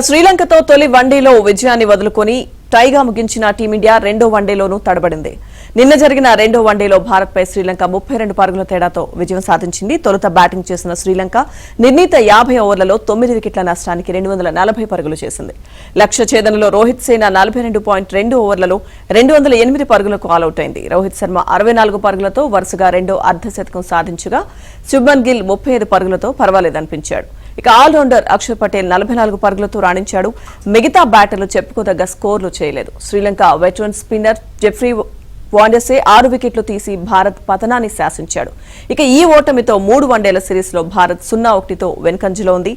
శ్రీలంకతో తొలి వన్డేలో విజయాన్ని వదులుకొని టైగా ముగించిన టీమిండియా రెండో వన్డేలోనూ తడబడింది. నిన్న జరిగిన రెండో వన్డేలో భారత్పై శ్రీలంక 32 పరుగుల తేడాతో విజయం సాధించింది. తొలుత బ్యాటింగ్ చేసిన శ్రీలంక నిర్ణీత 50 ఓవర్లలో 9 వికెట్ల నష్టానికి 240 పరుగులు చేసింది. లక్ష్య ఛేదనలో రోహిత్ సేన 42.2 ఓవర్లలో 208 పరుగులకు ఆలౌట్ అయింది. రోహిత్ శర్మ 64 పరుగులతో వరుసగా రెండో అర్ధశతకం సాధించగా శుభ్మన్ గిల్ 35 పరుగులతో పర్వాలేదనిపించాడు. ఇక ఆల్రౌండర్ అక్షర్ పటేల్ 44 పరుగులతో రాణించాడు. మిగతా బ్యాటర్లు చెప్పుకోదగ్గ స్కోర్లు చేయలేదు. శ్రీలంక వెటరన్ స్పిన్నర్ జెఫ్రీ వాండర్సే 6 వికెట్లు తీసి భారత్ పతనాన్ని శాసించాడు. ఇక ఈ ఓటమితో 3 వన్డేల సిరీస్లో భారత్ 0-1తో వెనుకంజలో ఉంది.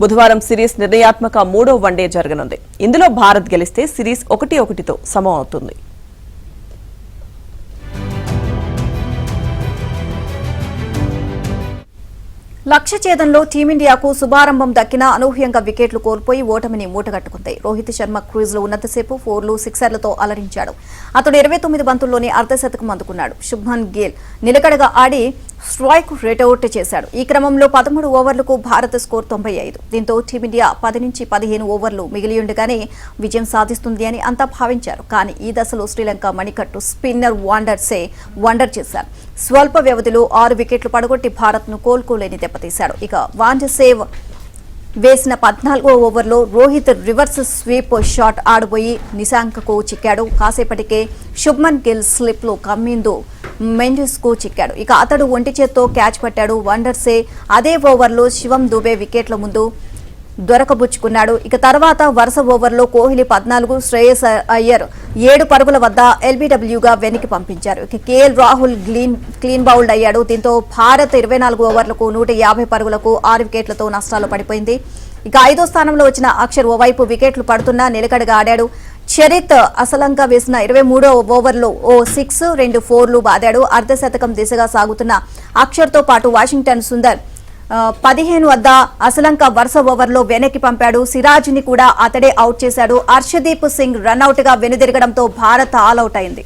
బుధవారం సిరీస్ నిర్ణయాత్మక 3వ వన్డే జరగనుంది. ఇందులో భారత్ గెలిస్తే సిరీస్ 1-1తో సమం అవుతుంది. లక్ష్య ఛేదంలో టీమిండియాకు శుభారంభం దక్కిన అనూహ్యంగా వికెట్లు కోల్పోయి ఓటమిని మూటగట్టుకుంది. రోహిత్ శర్మ క్రీజ్లో ఉన్నంతసేపు 4లు 6ర్లతో అలరించాడు. అతడు 29 బంతుల్లోనే అర్ధశతకం అందుకున్నాడు. శుభ్మన్ గిల్ నిలకడగా ఆడి స్ట్రైక్ రేటౌట్ చేశాడు. ఈ క్రమంలో 13 ఓవర్లకు భారత స్కోర్ 95. దీంతో టీమిండియా 10 నుంచి 15 ఓవర్లు మిగిలియుండగానే విజయం సాధిస్తుంది అని అంతా భావించారు. కానీ ఈ దశలో శ్రీలంక మణికట్టు స్పిన్నర్ వాండర్సే వండర్ చేశారు. స్వల్ప వ్యవధిలో 6 వికెట్లు పడగొట్టి భారత్ ను కోలుకోలేని దెబ్బతీశాడు. ఇక వాండర్సే వేసిన 14వ ఓవర్లో రోహిత్ రివర్స్ స్వీప్ షాట్ ఆడబోయి నిశాంకకు చిక్కాడు. కాసేపటికే శుభ్మన్ గిల్ స్లిప్ లో కమ్మిందు మెండిస్ కు చిక్కాడు. ఇక అతడు ఒంటి చేత్తో క్యాచ్ పట్టాడు. వండర్సే అదే ఓవర్లో శివం దుబే వికెట్ల ముందు దొరకబుచ్చుకున్నాడు. ఇక తర్వాత వరుస ఓవర్లో కోహ్లీ 14, శ్రేయస్ అయ్యర్ 7 పరుగుల వద్ద ఎల్బీడబ్ల్యూగా వెనక్కి పంపించారు. ఇక కేఎల్ రాహుల్ క్లీన్ బౌల్డ్ అయ్యాడు. దీంతో భారత్ 24 ఓవర్లకు 150 పరుగులకు 6 వికెట్లతో నష్టాలు పడిపోయింది. ఇక 5వ స్థానంలో వచ్చిన అక్షర్ ఓవైపు వికెట్లు పడుతున్నా నిలకడగా ఆడాడు. చరిత్ అసలంగా వేసిన 23వ ఓవర్లో ఓ 6, 2 4లు బాదాడు. అర్ధశతకం దిశగా సాగుతున్న అక్షర్తో పాటు వాషింగ్టన్ సుందర్ 15 వద్ద అసలంక వరుస ఓవర్లో వెనక్కి పంపాడు. సిరాజ్ ని కూడా అతడే అవుట్ చేశాడు. హర్షదీప్ సింగ్ రన్అట్ గా వెనుదిరగడంతో భారత్ ఆల్అవుట్ అయింది.